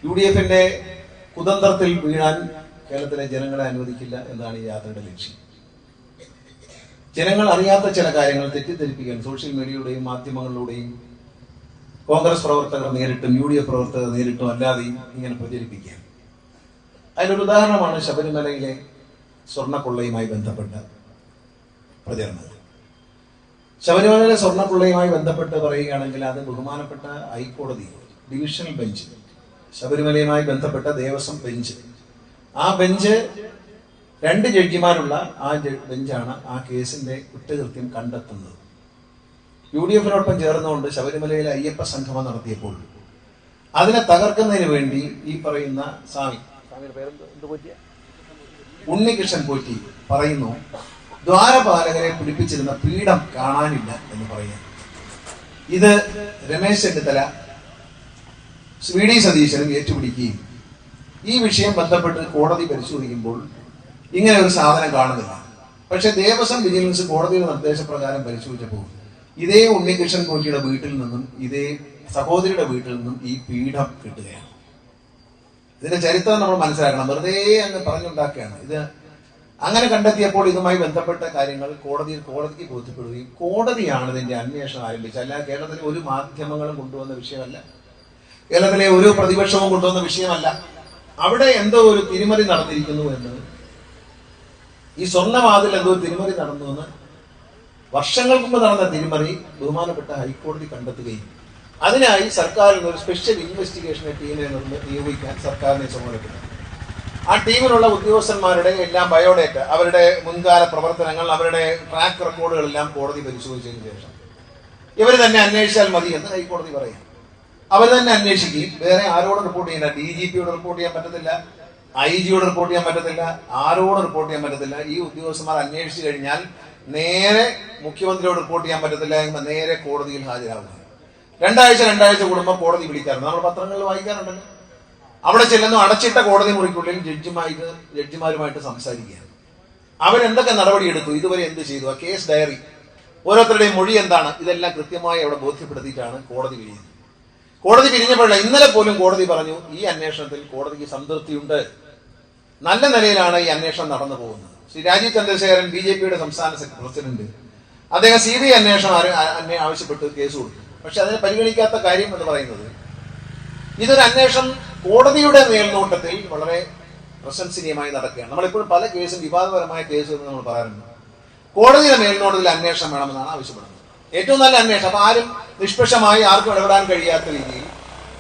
UDFന്റെ കുതന്ത്രത്തിൽ വീഴാൻ കേരളത്തിലെ ജനങ്ങളെ അനുവദിക്കില്ല എന്നാണ് ഈ യാത്രയുടെ ലക്ഷ്യം. ജനങ്ങൾ അറിയാത്ത ചില കാര്യങ്ങൾ തെറ്റിദ്ധരിപ്പിക്കാൻ സോഷ്യൽ മീഡിയയുടെയും മാധ്യമങ്ങളിലൂടെയും കോൺഗ്രസ് പ്രവർത്തകർ നേരിട്ടും UDF പ്രവർത്തകർ നേരിട്ടും അല്ലാതെയും ഇങ്ങനെ പ്രചരിപ്പിക്കുക. അതിനൊരു ഉദാഹരണമാണ് ശബരിമലയിലെ സ്വർണ്ണക്കൊള്ളയുമായി ബന്ധപ്പെട്ട പ്രചരണം. ശബരിമലയിലെ സ്വർണ്ണക്കൊള്ളയുമായി ബന്ധപ്പെട്ട് പറയുകയാണെങ്കിൽ അത് ബഹുമാനപ്പെട്ട ഹൈക്കോടതി ഡിവിഷണൽ ബെഞ്ച്, ശബരിമലയുമായി ബന്ധപ്പെട്ട ദേവസ്വം ബെഞ്ച്, ആ ബെഞ്ച് 2 ജഡ്ജിമാരുള്ള ആ ബെഞ്ചാണ് ആ കേസിന്റെ കുറ്റകൃത്യം കണ്ടെത്തുന്നത്. UDFനോടൊപ്പം ചേർന്നുകൊണ്ട് ശബരിമലയിലെ അയ്യപ്പ സംഗമം നടത്തിയപ്പോൾ അതിനെ തകർക്കുന്നതിന് വേണ്ടി ഈ പറയുന്ന സ്വാമിയുടെ പേര് ഉണ്ണികൃഷ്ണൻ പോറ്റി പറയുന്നു, ദ്വാരപാലകരെ പിടിപ്പിച്ചിരുന്ന പീഠം കാണാനില്ല എന്ന് പറയാൻ. ഇത് രമേശ് ചെന്നിത്തല VD സതീശനും ഏറ്റുപിടിക്കുകയും ഈ വിഷയം ബന്ധപ്പെട്ട് കോടതി പരിശോധിക്കുമ്പോൾ ഇങ്ങനെ ഒരു സാധനം കാണുന്നില്ല. പക്ഷെ ദേവസ്വം വിജിലൻസ് കോടതിയുടെ നിർദ്ദേശപ്രകാരം പരിശോധിച്ചപ്പോൾ ഇതേ ഉണ്ണികൃഷ്ണൻ പോറ്റിയുടെ വീട്ടിൽ നിന്നും ഇതേ സഹോദരിയുടെ വീട്ടിൽ നിന്നും ഈ പീഠം കിട്ടുകയാണ്. ഇതിന്റെ ചരിത്രം നമ്മൾ മനസ്സിലാക്കണം. വെറുതെ അങ്ങ് പറഞ്ഞുണ്ടാക്കുകയാണ്. ഇത് അങ്ങനെ കണ്ടെത്തിയപ്പോൾ ഇതുമായി ബന്ധപ്പെട്ട കാര്യങ്ങൾ കോടതിക്ക് ബോധ്യപ്പെടുകയും കോടതിയാണ് ഇതിന്റെ അന്വേഷണം ആരംഭിച്ചത്. അല്ല കേരളത്തിലെ ഒരു മാധ്യമങ്ങളും കൊണ്ടുവന്ന വിഷയമല്ല, കേരളത്തിലെ ഒരു പ്രതിപക്ഷവും കൊണ്ടുവന്ന വിഷയമല്ല. അവിടെ എന്തോ ഒരു തിരിമറി നടന്നിരിക്കുന്നു എന്ന്, ഈ സ്വർണ്ണവാതിൽ എന്തോ തിരിമറി നടന്നുവെന്ന്, വർഷങ്ങൾക്ക് മുമ്പ് നടന്ന തിരിമറി ബഹുമാനപ്പെട്ട ഹൈക്കോടതി കണ്ടെത്തുകയും അതിനായി സർക്കാരിന് ഒരു സ്പെഷ്യൽ ഇൻവെസ്റ്റിഗേഷൻ ടീമിനെ നിയോഗിക്കാൻ സർക്കാരിനെ ചുമതലപ്പെടുത്തി. ആ ടീമിലുള്ള ഉദ്യോഗസ്ഥന്മാരുടെ എല്ലാം ബയോഡേറ്റ, അവരുടെ മുൻകാല പ്രവർത്തനങ്ങൾ, അവരുടെ ട്രാക്ക് റെക്കോർഡുകളെല്ലാം കോടതി പരിശോധിച്ചതിന് ശേഷം ഇവർ തന്നെ അന്വേഷിച്ചാൽ മതി എന്ന് ഹൈക്കോടതി പറയാം. അവർ തന്നെ അന്വേഷിക്കുകയും വേറെ ആരോടും റിപ്പോർട്ട് ചെയ്യില്ല. DGPയോട് റിപ്പോർട്ട് ചെയ്യാൻ പറ്റത്തില്ല, IG-യോട് റിപ്പോർട്ട് ചെയ്യാൻ പറ്റത്തില്ല, ആരോടും റിപ്പോർട്ട് ചെയ്യാൻ പറ്റത്തില്ല. ഈ ഉദ്യോഗസ്ഥന്മാർ അന്വേഷിച്ചു കഴിഞ്ഞാൽ നേരെ മുഖ്യമന്ത്രിയോട് റിപ്പോർട്ട് ചെയ്യാൻ പറ്റത്തില്ല എങ്കിൽ നേരെ കോടതിയിൽ ഹാജരാകുക. രണ്ടാഴ്ച കൂടുമ്പോൾ കോടതി വിളിക്കാറുണ്ട്. നമ്മൾ പത്രങ്ങളിൽ വായിക്കാറുണ്ടല്ലോ. അവിടെ ചെല്ലുന്നു, അടച്ചിട്ട കോടതി മുറിക്കുള്ളിൽ ജഡ്ജിമാരുമായിട്ട് സംസാരിക്കുകയാണ്. അവരെന്തൊക്കെ നടപടിയെടുത്തു, ഇതുവരെ എന്ത് ചെയ്തു, ആ കേസ് ഡയറി, ഓരോരുത്തരുടെയും മൊഴി എന്താണ്, ഇതെല്ലാം കൃത്യമായി അവിടെ ബോധ്യപ്പെടുത്തിയിട്ടാണ് കോടതി പിരിയുന്നത്. കോടതി പിരിഞ്ഞപ്പോഴല്ല, ഇന്നലെ പോലും കോടതി പറഞ്ഞു ഈ അന്വേഷണത്തിൽ കോടതിക്ക് സംതൃപ്തിയുണ്ട്, നല്ല നിലയിലാണ് ഈ അന്വേഷണം നടന്നു പോകുന്നത്. ശ്രീ രാജീവ് ചന്ദ്രശേഖരൻ BJPയുടെ സംസ്ഥാന പ്രസിഡന്റ്, അദ്ദേഹം CBI അന്വേഷണം ആവശ്യപ്പെട്ട് കേസ് കൊടുത്തു. പക്ഷെ അതിനെ പരിഗണിക്കാത്ത കാര്യം എന്ന് പറയുന്നത്, ഇതൊരു അന്വേഷണം കോടതിയുടെ മേൽനോട്ടത്തിൽ വളരെ പ്രശംസനീയമായി നടക്കുകയാണ്. നമ്മളിപ്പോഴും പല കേസും വിവാദപരമായ കേസ് എന്ന് നമ്മൾ പറയാറുണ്ട്. കോടതിയുടെ മേൽനോട്ടത്തിൽ അന്വേഷണം വേണമെന്നാണ് ആവശ്യപ്പെടുന്നത്. ഏറ്റവും നല്ല അന്വേഷണം, അപ്പൊ ആരും നിഷ്പക്ഷമായി ആർക്കും ഇടപെടാൻ കഴിയാത്ത രീതിയിൽ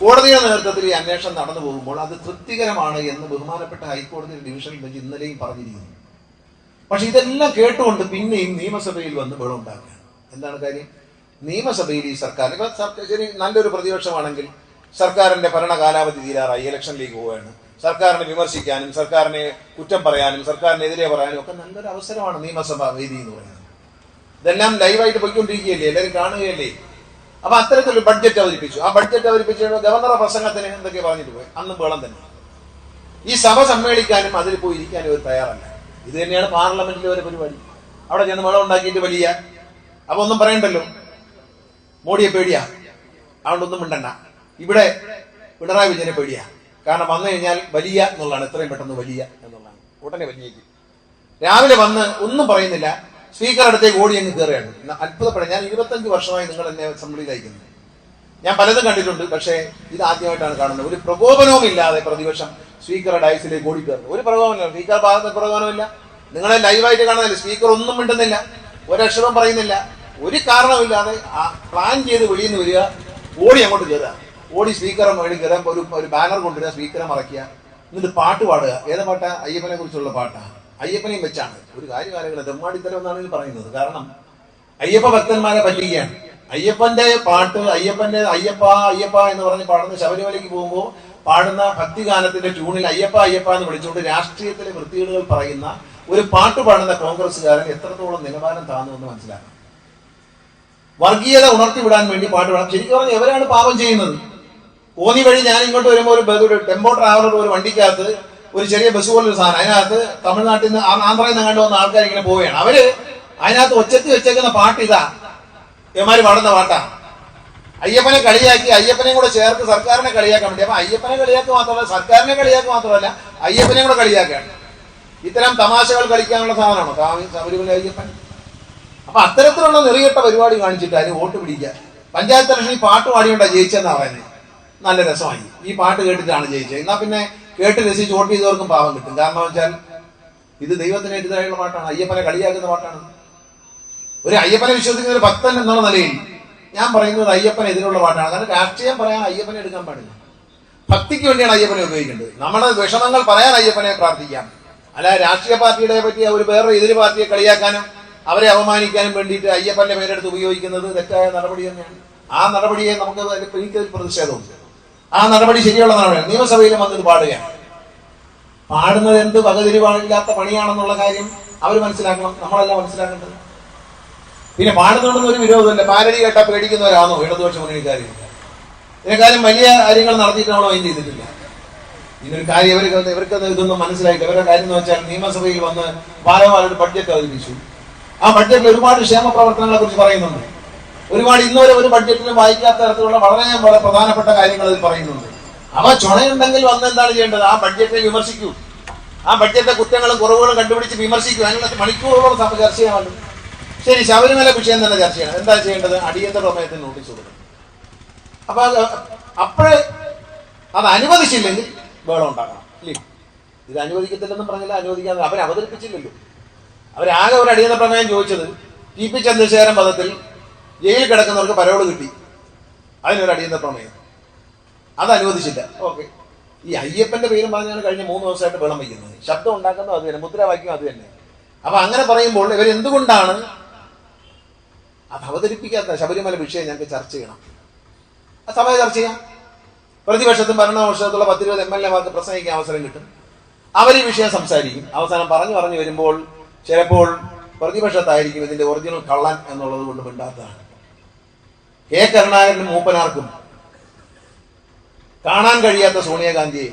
കോടതിയുടെ നേതൃത്വത്തിൽ ഈ അന്വേഷണം നടന്നു പോകുമ്പോൾ അത് തൃപ്തികരമാണ് എന്ന് ബഹുമാനപ്പെട്ട ഹൈക്കോടതി ഡിവിഷണൽ ബെഞ്ച് ഇന്നലെയും പറഞ്ഞിരിക്കുന്നു. പക്ഷെ ഇതെല്ലാം കേട്ടുകൊണ്ട് പിന്നെയും നിയമസഭയിൽ വന്ന് ബഹളം ഉണ്ടാക്കുകയാണ്. എന്താണ് കാര്യം? നിയമസഭയിൽ ഈ സർക്കാർ ഇപ്പൊ ശരി നല്ലൊരു പ്രതിപക്ഷമാണെങ്കിൽ സർക്കാരിന്റെ ഭരണകാലാവധി തീരാറായി, ഇലക്ഷനിലേക്ക് പോവുകയാണ്. സർക്കാരിനെ വിമർശിക്കാനും സർക്കാരിനെ കുറ്റം പറയാനും സർക്കാരിനെതിരെ പറയാനും ഒക്കെ നല്ലൊരു അവസരമാണ് നിയമസഭാ വേദി എന്ന് പറയുന്നത്. ഇതെല്ലാം ലൈവായിട്ട് പോയിക്കൊണ്ടിരിക്കുകയല്ലേ, എല്ലാവരും കാണുകയല്ലേ. അപ്പൊ അത്തരത്തിലൊരു ബഡ്ജറ്റ് അവതരിപ്പിച്ചു. ആ ബഡ്ജറ്റ് അവതരിപ്പിച്ച ഗവർണറുടെ പ്രസംഗത്തിന് എന്തൊക്കെ പറഞ്ഞിട്ട് പോയി, അന്നും ബഹളം തന്നെ. ഈ സഭ സമ്മേളിക്കാനും അതിൽ പോയി ഇരിക്കാനും അവർ തയ്യാറല്ല. ഇത് തന്നെയാണ് പാർലമെന്റിലെ ഒരു പരിപാടി. അവിടെ ചെന്ന് ബഹളം ഉണ്ടാക്കിയിട്ട് വലിയ, അപ്പൊ ഒന്നും പറയണ്ടല്ലോ, മോഡിയെ പേടിയാ, അതുകൊണ്ടൊന്നും മിണ്ടണ്ട. ഇവിടെ പിണറായി വിജയനെ പേടിയാ, കാരണം വന്നു കഴിഞ്ഞാൽ വലിയ എന്നുള്ളതാണ്, എത്രയും പെട്ടെന്ന് വലിയ എന്നുള്ളതാണ്. ഉടനെ വലിയേക്ക് രാവിലെ വന്ന് ഒന്നും പറയുന്നില്ല, സ്പീക്കർ അടുത്തേക്ക് ഓടി അങ്ങ് കയറുകയാണ്. അത്ഭുതപ്പെടാം. ഞാൻ 25 വർഷമായി നിങ്ങൾ എന്നെ അസംബ്ലിയിൽ അയക്കുന്നത്. ഞാൻ പലതും കണ്ടിട്ടുണ്ട്, പക്ഷേ ഇത് ആദ്യമായിട്ടാണ് കാണുന്നത്. ഒരു പ്രകോപനവും ഇല്ലാതെ പ്രതിപക്ഷം സ്പീക്കറുടെ ഡയസിലേക്ക് ഓടിക്കയറുന്നു. ഒരു പ്രകോപനമില്ല, സ്പീക്കർ ഭാഗത്ത് പ്രകോപനമില്ല. നിങ്ങളെ ലൈവായിട്ട് കാണുന്നില്ല, സ്പീക്കർ ഒന്നും മിണ്ടുന്നില്ല, ഒരക്ഷരം പറയുന്നില്ല, ഒരു കാരണമില്ലാതെ പ്ലാൻ ചെയ്ത് വെളിയിൽ നിന്ന് വരിക, ഓടി അങ്ങോട്ട് കയറുക, ഓടി സ്പീക്കറെ മേളിൽ കയറാൻ ഒരു ബാനർ കൊണ്ടുവരിക, സ്പീക്കറെ മറയ്ക്കുക, എന്നിട്ട് പാട്ട് പാടുക. ഏതാ പാട്ടാ? അയ്യപ്പനെ കുറിച്ചുള്ള പാട്ടാണ്. അയ്യപ്പനെയും വെച്ചാണ് ഒരു കാര്യകാലങ്ങൾ തെമ്മാടിത്തരം എന്നാണ് ഇത് പറയുന്നത്. കാരണം അയ്യപ്പ ഭക്തന്മാരെ പറ്റിക്കുകയാണ്. അയ്യപ്പന്റെ പാട്ട്, അയ്യപ്പന്റെ അയ്യപ്പ അയ്യപ്പ എന്ന് പറഞ്ഞ് പാടുന്ന, ശബരിമലയ്ക്ക് പോകുമ്പോൾ പാടുന്ന ഭക്തിഗാനത്തിന്റെ ട്യൂണിൽ അയ്യപ്പ അയ്യപ്പ എന്ന് വിളിച്ചുകൊണ്ട് രാഷ്ട്രീയത്തിലെ വൃത്തികേടുകൾ പറയുന്ന ഒരു പാട്ട് പാടുന്ന കോൺഗ്രസ്സുകാരൻ എത്രത്തോളം നിലവാരം താന്നുവെന്ന് മനസ്സിലാക്കണം. വർഗീയത ഉണർത്തിവിടാൻ വേണ്ടി പാട്ട് പാടാം. ശരിക്കും പറഞ്ഞാൽ എവരാണ് പാപം ചെയ്യുന്നത്? കോന്നി വഴി ഞാൻ ഇങ്ങോട്ട് വരുമ്പോൾ ഒരു ടെമ്പോ ട്രാവലർ, ഒരു വണ്ടിക്കകത്ത് ഒരു ചെറിയ ബസ് പോലൊരു സാധനം, അതിനകത്ത് തമിഴ്നാട്ടിൽ നിന്ന് ആന്ധ്രയിൽ നിന്ന് കണ്ടു വന്ന ആൾക്കാർ ഇങ്ങനെ പോവുകയാണ്. അവര് അതിനകത്ത് ഒച്ചത്തി വെച്ചേക്കുന്ന പാട്ട് ഇതാ, ഇവന്മാര് പാടുന്ന പാട്ടാ. അയ്യപ്പനെ കളിയാക്കി അയ്യപ്പനെയും കൂടെ ചേർത്ത് സർക്കാരിനെ കളിയാക്കാൻ വേണ്ടി. അപ്പൊ അയ്യപ്പനെ കളിയാക്കുക മാത്രമല്ല, സർക്കാരിനെ കളിയാക്കുക മാത്രമല്ല, അയ്യപ്പനെയും കൂടെ കളിയാക്കുകയാണ്. ഇത്തരം തമാശകൾ കളിക്കാനുള്ള സാധനമാണോ ശബരിമല അയ്യപ്പൻ? അപ്പൊ അത്തരത്തിലുള്ള നെറികെട്ട പരിപാടി കാണിച്ചിട്ട് അതിന് വോട്ട് പിടിക്കുക. പഞ്ചായത്ത് ഇലക്ഷനിൽ പാട്ട് പാടിയോണ്ടാണ് ജയിച്ചെന്നാ പറയുന്നത്. നല്ല രസമായി, ഈ പാട്ട് കേട്ടിട്ടാണ് ജയിച്ചത്. എന്നാ പിന്നെ കേട്ട് രസിച്ച് വോട്ട് ചെയ്തവർക്കും പാവം കിട്ടും. കാരണം വെച്ചാൽ ഇത് ദൈവത്തിനെതിരായുള്ള പാട്ടാണ്, അയ്യപ്പനെ കളിയാക്കുന്ന പാട്ടാണ്. ഒരു അയ്യപ്പനെ വിശ്വസിക്കുന്ന ഒരു ഭക്തൻ എന്നുള്ള നിലയിൽ ഞാൻ പറയുന്നത് അയ്യപ്പനെതിരുള്ള പാട്ടാണ്. കാരണം രാഷ്ട്രീയം പറയാൻ അയ്യപ്പനെ എടുക്കാൻ പാടില്ല. ഭക്തിക്ക് വേണ്ടിയാണ് അയ്യപ്പനെ ഉപയോഗിക്കേണ്ടത്. നമ്മുടെ വിഷമങ്ങൾ പറയാൻ അയ്യപ്പനെ പ്രാർത്ഥിക്കാം. അല്ല രാഷ്ട്രീയ പാർട്ടിയുടെ പറ്റി ഒരു വേറെ എതിര് പാർട്ടിയെ കളിയാക്കാനും അവരെ അവമാനിക്കാനും വേണ്ടിയിട്ട് അയ്യപ്പന്റെ പേരെടുത്ത് ഉപയോഗിക്കുന്നത് തെറ്റായ നടപടി തന്നെയാണ്. ആ നടപടിയെ നമുക്ക് എനിക്കതിൽ പ്രതിഷേധമുണ്ട്. ആ നടപടി ശരിയുള്ള നടപടിയാണ്. നിയമസഭയിലും വന്നത് പാടുകയാണ്. പാടുന്നത് എന്ത് വകതിരിവാണില്ലാത്ത പണിയാണെന്നുള്ള കാര്യം അവർ മനസ്സിലാക്കണം, നമ്മളല്ല മനസ്സിലാക്കേണ്ടത്. പിന്നെ പാടുന്നതുകൊണ്ടൊന്നും ഒരു വിരോധമില്ല. പാരടി കേട്ടാ പേടിക്കുന്നവരാണോ ഇടതുപക്ഷ മുന്നണിക്കാർ? ഇതിനെക്കാളും വലിയ കാര്യങ്ങൾ നടത്തിയിട്ട് നമ്മൾ മൈൻഡ് ചെയ്തിട്ടില്ല. ഇതിനൊരു കാര്യം ഇവർക്ക് ഇതൊന്നും മനസ്സിലായില്ല. ഇവരുടെ കാര്യം എന്ന് വെച്ചാൽ നിയമസഭയിൽ വന്ന് ബാലവാലയുടെ ബഡ്ജറ്റ് അവതരിപ്പിച്ചു. ആ ബഡ്ജറ്റിൽ ഒരുപാട് ക്ഷേമ പ്രവർത്തനങ്ങളെ കുറിച്ച് പറയുന്നുണ്ട്. ഒരുപാട് ഇന്നുവരെ ഒരു ബഡ്ജറ്റിലും വായിക്കാത്ത തരത്തിലുള്ള വളരെ പ്രധാനപ്പെട്ട കാര്യങ്ങൾ അതിൽ പറയുന്നുണ്ട്. അവ ചുണയുണ്ടെങ്കിൽ വന്ന് എന്താണ് ചെയ്യേണ്ടത്? ആ ബഡ്ജറ്റിനെ വിമർശിക്കൂ. ആ ബഡ്ജറ്റിലെ കുറ്റങ്ങളും കുറവുകളും കണ്ടുപിടിച്ച് വിമർശിക്കൂ. അതിനുള്ള മണിക്കൂറുകളോളം സഭ ചർച്ച ചെയ്യാമല്ലോ. ശരി, ശബരിമല വിഷയം തന്നെ ചർച്ച ചെയ്യണം. എന്താ ചെയ്യേണ്ടത്? അടിയന്തര പ്രമേയത്തിന് നോട്ടീസ് കൊടുക്കണം. അപ്പൊ അപ്പോഴേ അത് അനുവദിച്ചില്ലെങ്കിൽ ബഹളം ഉണ്ടാക്കണം. ഇല്ലേ? ഇത് അനുവദിക്കത്തില്ലെന്നും പറഞ്ഞില്ല, അനുവദിക്കാതെ അവരെ അവതരിപ്പിച്ചില്ലല്ലോ. അവരാകെ ഒരു അടിയന്തര പ്രമേയം ചോദിച്ചത് ടി പി ചന്ദ്രശേഖരൻ പദത്തിൽ ജയിലിൽ കിടക്കുന്നവർക്ക് പരോള് കിട്ടി, അതിനൊരു അടിയന്തര പ്രമേയം. അത് അനുവദിച്ചില്ല. ഓക്കെ, ഈ അയ്യപ്പന്റെ പേരും പറഞ്ഞാണ് കഴിഞ്ഞ 3 ദിവസമായിട്ട് ബഹളം വയ്ക്കുന്നത്. ശബ്ദം ഉണ്ടാക്കുന്നത് അത് തന്നെ, മുദ്രാവാക്യം അത് തന്നെ. അപ്പൊ അങ്ങനെ പറയുമ്പോൾ ഇവരെന്തുകൊണ്ടാണ് അത് അവതരിപ്പിക്കാത്ത? ശബരിമല വിഷയം ഞങ്ങൾക്ക് ചർച്ച ചെയ്യണം, ആ സഭ ചർച്ച ചെയ്യാം. പ്രതിപക്ഷത്തും ഭരണപക്ഷത്തുള്ള 10-20 MLA മാർക്ക് പ്രസംഗിക്കാൻ അവസരം കിട്ടും. അവർ ഈ വിഷയം സംസാരിക്കും. അവസാനം പറഞ്ഞു വരുമ്പോൾ ചിലപ്പോൾ പ്രതിപക്ഷത്തായിരിക്കും ഇതിന്റെ ഒറിജിനൽ കള്ളൻ എന്നുള്ളത് കൊണ്ട് മിണ്ടാത്തതാണ്. കെ കരുണാകരനും മൂപ്പനാർക്കും കാണാൻ കഴിയാത്ത സോണിയാഗാന്ധിയെ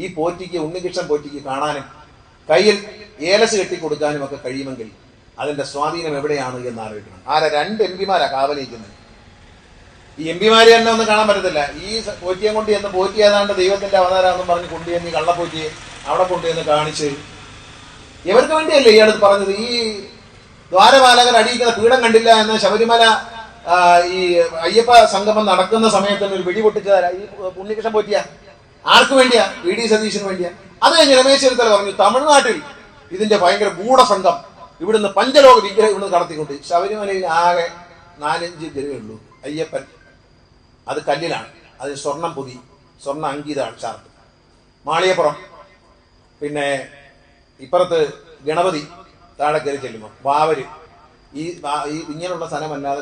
ഈ പോറ്റിക്ക്, ഉണ്ണികൃഷ്ണൻ പോറ്റിക്ക് കാണാനും കയ്യിൽ ഏലസ് കെട്ടിക്കൊടുക്കാനും ഒക്കെ കഴിയുമെങ്കിൽ അതിന്റെ സ്വാധീനം എവിടെയാണ് എന്ന് ആലോചിക്കണം. 2 MP കാവലിക്കുന്നത്. ഈ MP തന്നെ ഒന്നും കാണാൻ പറ്റത്തില്ല. ഈ പോറ്റിയെ കൊണ്ട് ചെന്ന് പോറ്റി ഏതാണ്ട് ദൈവത്തിന്റെ അവതാരമെന്നും പറഞ്ഞ് കൊണ്ടുചെന്ന് ഈ കള്ളപ്പോറ്റിയെ അവിടെ കൊണ്ടുചെന്ന് കാണിച്ച് ഇവർക്ക് വേണ്ടിയല്ലേ ഇയാളത് പറഞ്ഞത്? ഈ ദ്വാരപാലകർ അടിയിക്കുന്ന പീഠം കണ്ടില്ല എന്ന് ശബരിമല ഈ അയ്യപ്പ സംഗമം നടക്കുന്ന സമയത്ത് ഒരു വെടിപൊട്ടിച്ചതാരാ? ഈ ഉണ്ണികൃഷ്ണൻ പോറ്റിയ. ആർക്ക് വേണ്ടിയാ? VD സതീശന് വേണ്ടിയാ. അത് കഴിഞ്ഞ് രമേശ് ചെന്നിത്തല പറഞ്ഞു തമിഴ്നാട്ടിൽ ഇതിന്റെ ഭയങ്കര ഗൂഢസംഘം ഇവിടുന്ന് പഞ്ചലോക വിഗ്രഹം ഇവിടുന്ന് കടത്തിക്കൊണ്ട്. ശബരിമലയിൽ ആകെ 4-5 ഗ്രഹമുള്ളൂ. അയ്യപ്പൻ അത് കല്ലിലാണ്, അത് സ്വർണം പൊതി, സ്വർണ്ണ അങ്കിതാണ് ചാർട്ട്. മാളിയപ്പുറം, പിന്നെ ഇപ്പുറത്ത് ഗണപതി താഴെ കയറി ചെല്ലുമ്പോൾ വാവര്, ഈ ഇങ്ങനെയുള്ള സ്ഥലമല്ലാതെ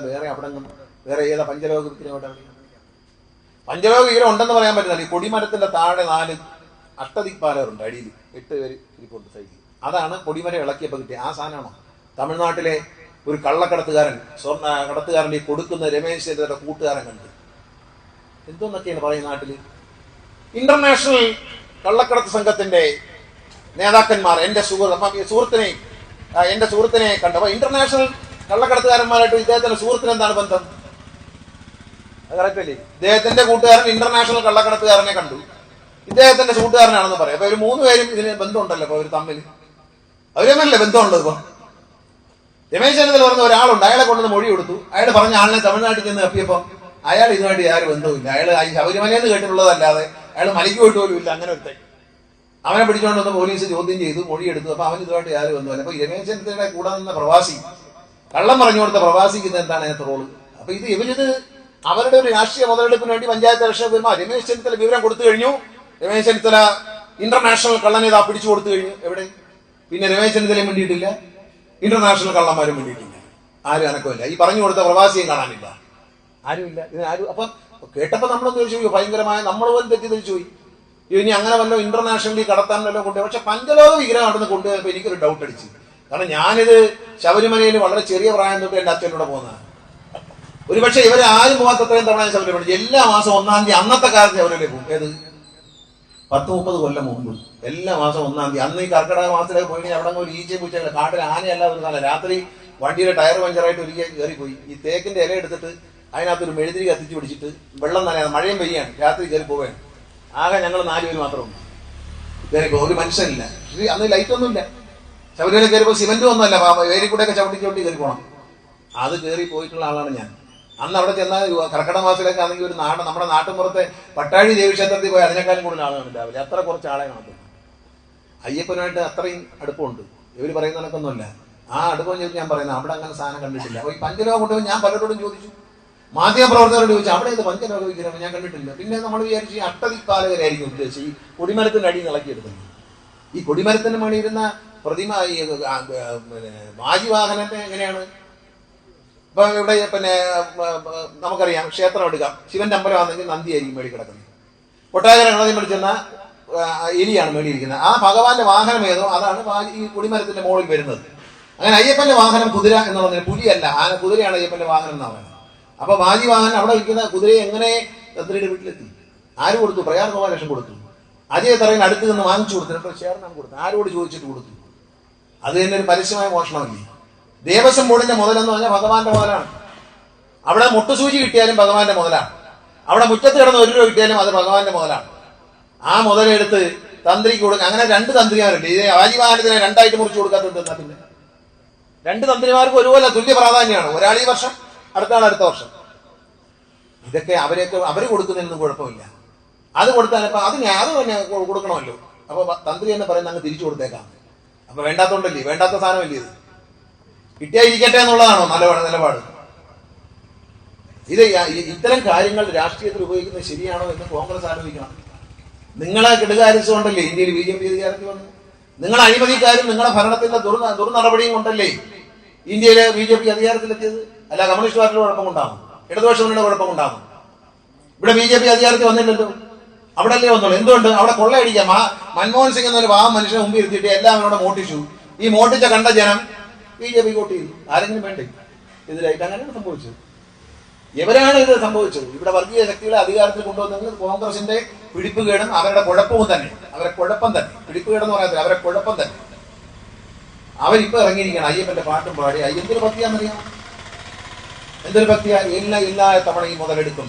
വേറെ ഏതാ പഞ്ചലോക വിഗ്രഹം? പഞ്ചലോക വിഗ്രഹം ഉണ്ടെന്ന് പറയാൻ പറ്റില്ല. ഈ കൊടിമരത്തിന്റെ താഴെ 4 അഷ്ടദിക്പാലകരുണ്ട്, അടിയിൽ 8 പേര് ഇരിപ്പുണ്ട് സൈഡിൽ. അതാണ് കൊടിമരം ഇളക്കിയപ്പോൾ കിട്ടിയ ആ സാധനമാണോ? തമിഴ്നാട്ടിലെ ഒരു കള്ളക്കടത്തുകാരൻ, സ്വർണ്ണ കടത്തുകാരൻ്റെ കൊടുക്കുന്ന രമേശ് ചെന്നിത്തലയുടെ കൂട്ടുകാരൻ കണ്ട് എന്തോന്നൊക്കെയാണ് പറയുന്ന നാട്ടില്. ഇന്റർനാഷണൽ കള്ളക്കടത്ത് സംഘത്തിന്റെ നേതാക്കന്മാർ എന്റെ സുഹൃത്തിനെ കണ്ടു. അപ്പൊ ഇന്റർനാഷണൽ കള്ളക്കടത്തുകാരന്മാരായിട്ട് ഇദ്ദേഹത്തിന്റെ സുഹൃത്തിന് എന്താണ് ബന്ധം? കറക്റ്റല്ലേ? ഇദ്ദേഹത്തിന്റെ കൂട്ടുകാരൻ ഇന്റർനാഷണൽ കള്ളക്കടത്തുകാരനെ കണ്ടു, ഇദ്ദേഹത്തിന്റെ കൂട്ടുകാരനാണെന്ന് പറയാം. അപ്പൊ 3 പേരും ഇതിന് ബന്ധമുണ്ടല്ലോ. അപ്പൊ അവർ തമ്മിൽ അവരല്ലേ ബന്ധമുള്ളത്? ഇപ്പൊ രമേശ് ചെന്നിത്തല പറഞ്ഞ ഒരാളുണ്ട്, അയാളെ കൊണ്ടുവന്ന് മൊഴി കൊടുത്തു. അയാൾ പറഞ്ഞ ആളിനെ തമിഴ്നാട്ടിൽ ചെന്ന് തപ്പിയപ്പോ അയാൾ ഇതുമായിട്ട് യാതൊരു ബന്ധവുമില്ല. അയാൾ ഈ ശബരിമലയെന്ന് കേട്ടിട്ടുള്ളതല്ലാതെ അയാൾ മലയ്ക്ക് പോയിട്ട് പോലും ഇല്ല. അങ്ങനെ ഒരുത്തൻ അവനെ പിടിച്ചുകൊണ്ടുവന്ന് പോലീസ് ചോദ്യം ചെയ്തു, മൊഴിയെടുത്തു. അപ്പൊ അവൻ ഇതുമായിട്ട് യാതൊരു ബന്ധമില്ല. അപ്പൊ രമേശ് ചെന്നിത്തലയുടെ കൂടെ നിന്ന പ്രവാസി, കള്ളം പറഞ്ഞു കൊടുത്ത പ്രവാസിക്ക് എന്താണ് അതിനകത്ത് റോള്? അപ്പൊ ഇവരിത് അവരുടെ ഒരു രാഷ്ട്രീയ മുതലെടുപ്പിന് വേണ്ടി പഞ്ചായത്ത് ഇലക്ഷൻ വരുമ്പോൾ രമേശ് ചെന്നിത്തല വിവരം കൊടുത്തു കഴിഞ്ഞു. രമേശ് ചെന്നിത്തല ഇന്റർനാഷണൽ കള്ളനേതാ പിടിച്ചു കൊടുത്തു കഴിഞ്ഞു. എവിടെ? പിന്നെ രമേശ് ചെന്നിത്തലയും വേണ്ടിയിട്ടില്ല, ഇന്റർനാഷണൽ കള്ളന്മാരും വേണ്ടിയിട്ടില്ല. ആരും അനക്കമില്ല. ഈ പറഞ്ഞു കൊടുത്ത പ്രവാസിയും കാണാനില്ല, ആരുമില്ല. ഇതിനാരും അപ്പം കേട്ടപ്പോ നമ്മളൊന്ന് ചോദിച്ചു, ഭയങ്കരമായ നമ്മൾ പോലും തെറ്റിദ്ധരിച്ചു പോയി. ഇനി അങ്ങനെ വല്ലോ ഇന്റർനാഷണലി കടത്താൻ വല്ലോ കൊണ്ടുപോയി. പക്ഷെ പഞ്ചലോക വിഗ്രഹം അവിടെ നിന്ന് കൊണ്ടുപോയപ്പോ എനിക്കൊരു ഡൗട്ട് അടിച്ചു. കാരണം ഞാനിത് ശബരിമലയിൽ വളരെ ചെറിയ പ്രായം തൊട്ട് എന്റെ അച്ഛനോട് പോകുന്നതാണ്. ഒരുപക്ഷെ ഇവരെ ആരും പോകാത്തത്രയും തവണ ശബരിമല എല്ലാ മാസം 1-ാം തീയതി അന്നത്തെ കാലത്ത് ശബരിമലയിൽ പോകും. ഏത് 10-30 കൊല്ലം മുമ്പ് എല്ലാ മാസം 1-ാം തീയതി. അന്ന് ഈ കർക്കിടക മാസത്തിലേക്ക് പോയി അവിടെ ഒരു ഈച്ചയും പൂച്ചയും കാട്ടിൽ ആനയല്ലാതെ ഒരു കാലം രാത്രി വണ്ടിയുടെ ടയർ പഞ്ചറായിട്ട് ഒരിക്കൽ കയറിപ്പോയി. ഈ തേക്കിന്റെ ഇല എടുത്തിട്ട് അതിനകത്തൊരു മെഴുതിരി കത്തിച്ച് പിടിച്ചിട്ട് വെള്ളം നനയാതെ മഴയും പെയ്യാണ്, രാത്രി കയറി പോവുകയാണ്. ആകെ ഞങ്ങൾ 4 പേര് മാത്രമുണ്ട്. കയറിപ്പോ ഒരു മനുഷ്യനില്ല. അന്ന് ലൈറ്റൊന്നുമില്ല. ശബരിമല കയറിപ്പോ സിമെന്റും ഒന്നുമല്ല, വേരി കൂടെയൊക്കെ ചവിട്ടി കയറി പോകണം. അത് കയറി പോയിട്ടുള്ള ആളാണ് ഞാൻ. അന്ന് അവിടെ ചെന്നാൽ കർക്കിടക മാസത്തിലൊക്കെ ആണെങ്കിൽ ഒരു നമ്മുടെ നാട്ടുമ്പുറത്തെ പട്ടാഴി ദേവീക്ഷേത്രത്തിൽ പോയി അതിനേക്കാളും കൂടുതൽ ആളാണ് രാവിലെ. അത്ര കുറച്ച് ആളെ കാണത്തുള്ളൂ. അയ്യപ്പനുമായിട്ട് അത്രയും അടുപ്പമുണ്ട്. ഇവർ പറയുന്ന കണക്കൊന്നുമല്ല. ആ അടുപ്പം ചോദിച്ചു ഞാൻ പറയുന്നത് അവിടെ അങ്ങനെ സാധനം കണ്ടിട്ടില്ല. അപ്പൊ ഈ പഞ്ചലോക കൊണ്ടുപോയി ഞാൻ പലരോടും ചോദിച്ചു, മാധ്യമപ്രവർത്തകരോട് ചോദിച്ചു, അവിടെ ഇത് പഞ്ചലോക വിഗ്രഹം ഞാൻ കണ്ടിട്ടില്ല. പിന്നെ നമ്മൾ വിചാരിച്ചു ഈ അട്ടതിപ്പാലകരായിരിക്കും ഉദ്ദേശിച്ച് ഈ കൊടിമരത്തിന്റെ അടി ഇളക്കിയെടുക്കുന്നത്. ഈ കൊടിമരത്തിന് മണിയിരുന്ന പ്രതിമ ഈ വാജിവാഹനത്തെ എങ്ങനെയാണ്? ഇപ്പൊ ഇവിടെ പിന്നെ നമുക്കറിയാം, ക്ഷേത്രം എടുക്കാം, ശിവന്റെ അമ്പലമാണെങ്കിൽ നന്ദിയായിരിക്കും മേടി കിടക്കുന്നത്. കൊട്ടാരക്കര ഗണപതി മേടിച്ചെന്ന എലിയാണ് മേടിയിരിക്കുന്നത്. ആ ഭഗവാന്റെ വാഹനം ഏതോ അതാണ് ഈ കൊടിമരത്തിന്റെ മുകളിൽ വരുന്നത്. അങ്ങനെ അയ്യപ്പന്റെ വാഹനം കുതിര എന്നുള്ളതിന് പുലിയല്ല, കുതിരയാണ് അയ്യപ്പന്റെ വാഹനം എന്ന് പറയുന്നത്. അപ്പൊ വാജിവാഹനം അവിടെ ഇരിക്കുന്ന കുതിരയെ എങ്ങനെ തന്ത്രിയുടെ വീട്ടിലെത്തി? ആര് കൊടുത്തു? പ്രയാർ ഗോപാലകൃഷ്ണൻ കൊടുത്തു. അജയ് തറയിൽ അടുത്ത് നിന്ന് വാങ്ങിച്ചു കൊടുത്തു. ചേർന്നാണ് കൊടുത്തു. ആരോട് ചോദിച്ചിട്ട് കൊടുത്തു? അത് തന്നെ ഒരു പരസ്യമായ മോഷണമല്ലേ? ദേവസ്വം ബോർഡിന്റെ മുതലെന്ന് പറഞ്ഞാൽ ഭഗവാന്റെ മുതലാണ്. അവിടെ മുട്ടുസൂചി കിട്ടിയാലും ഭഗവാന്റെ മുതലാണ്. അവിടെ മുറ്റത്ത് കിടന്ന് 1 രൂപ കിട്ടിയാലും അത് ഭഗവാന്റെ മുതലാണ്. ആ മുതലെടുത്ത് തന്ത്രിക്ക് കൊടുക്കുക. അങ്ങനെ 2 തന്ത്രിമാരുണ്ട്. ഇത് വാജിവാഹനത്തിനെ 2ആയിട്ട് മുറിച്ചു കൊടുക്കാത്തത്. പിന്നെ 2 തന്ത്രിമാർക്ക് ഒരുപോലെ തുല്യ പ്രാധാന്യമാണ്. ഒരാൾ ഈ വർഷം, അടുത്ത ആൾ അടുത്ത വർഷം. ഇതൊക്കെ അവര് കൊടുക്കുന്നതിനൊന്നും കുഴപ്പമില്ല. അത് കൊടുത്താൽ ഇപ്പൊ അത് തന്നെ കൊടുക്കണമല്ലോ. അപ്പൊ തന്ത്രി തന്നെ പറയുന്നത് അങ്ങ് തിരിച്ചു കൊടുത്തേക്കാം. അപ്പൊ വേണ്ടാത്തോണ്ടല്ലേ, വേണ്ടാത്ത സാധനമല്ലേ ഇത്? കിട്ടിയാ ഇരിക്കട്ടെ എന്നുള്ളതാണോ നിലപാട്? ഇത് ഇത്തരം കാര്യങ്ങൾ രാഷ്ട്രീയത്തിൽ ഉപയോഗിക്കുന്നത് ശരിയാണോ എന്ന് കോൺഗ്രസ് ആലോചിക്കണം. നിങ്ങളെ കെടുകാര്യസുകൊണ്ടല്ലേ ഇന്ത്യയിൽ BJP അധികാരത്തിൽ വന്നു. നിങ്ങളെ അഴിമതിക്കാരും നിങ്ങളെ ഭരണത്തിന്റെ ദുർനടപടിയും കൊണ്ടല്ലേ ഇന്ത്യയിലെ BJP അധികാരത്തിലെത്തിയത്. അല്ല കമ്മ്യൂണിസ്റ്റ് പാർട്ടിയുടെ കുഴപ്പം കൊണ്ടാകും, ഇടതുപക്ഷ മുന്നണിയുടെ കുഴപ്പം കൊണ്ടാകും. ഇവിടെ BJP അധികാരത്തിൽ വന്നില്ലല്ലോ, അവിടെ അല്ലേ വന്നോളൂ. എന്തുകൊണ്ട്? അവിടെ കൊള്ളയടിക്കാം. മൻമോഹൻ സിംഗ് എന്നൊരു പാവം മനുഷ്യനെ മുമ്പിൽ ഇരുത്തിയിട്ട് എല്ലാവരും അവിടെ മോട്ടിച്ചു. ഈ മോട്ടിച്ച കണ്ട ജനം BJP വോട്ട് ചെയ്തു. ആരെങ്കിലും വേണ്ടേ ഇതിലായിട്ട്? അങ്ങനെയാണ് സംഭവിച്ചത്. ഇവരാണ് ഇത് സംഭവിച്ചത്. ഇവിടെ വർഗീയ ശക്തികളെ അധികാരത്തിൽ കൊണ്ടുവന്നത് കോൺഗ്രസിന്റെ പിടിപ്പുകേടും അവരുടെ കുഴപ്പവും തന്നെ. അവരെ കുഴപ്പം തന്നെ, പിടിപ്പുകേടെന്ന് പറയാത്തില്ല, അവരെ കുഴപ്പം തന്നെ. അവരിപ്പോ ഇറങ്ങിയിരിക്കണം അയ്യപ്പന്റെ പാട്ടും പാടി. എന്തൊരു ഭക്തിയാണെന്നറിയാം? എന്തൊരു ഭക്തിയാ? എല്ലാ തവണയും മുതലെടുക്കും.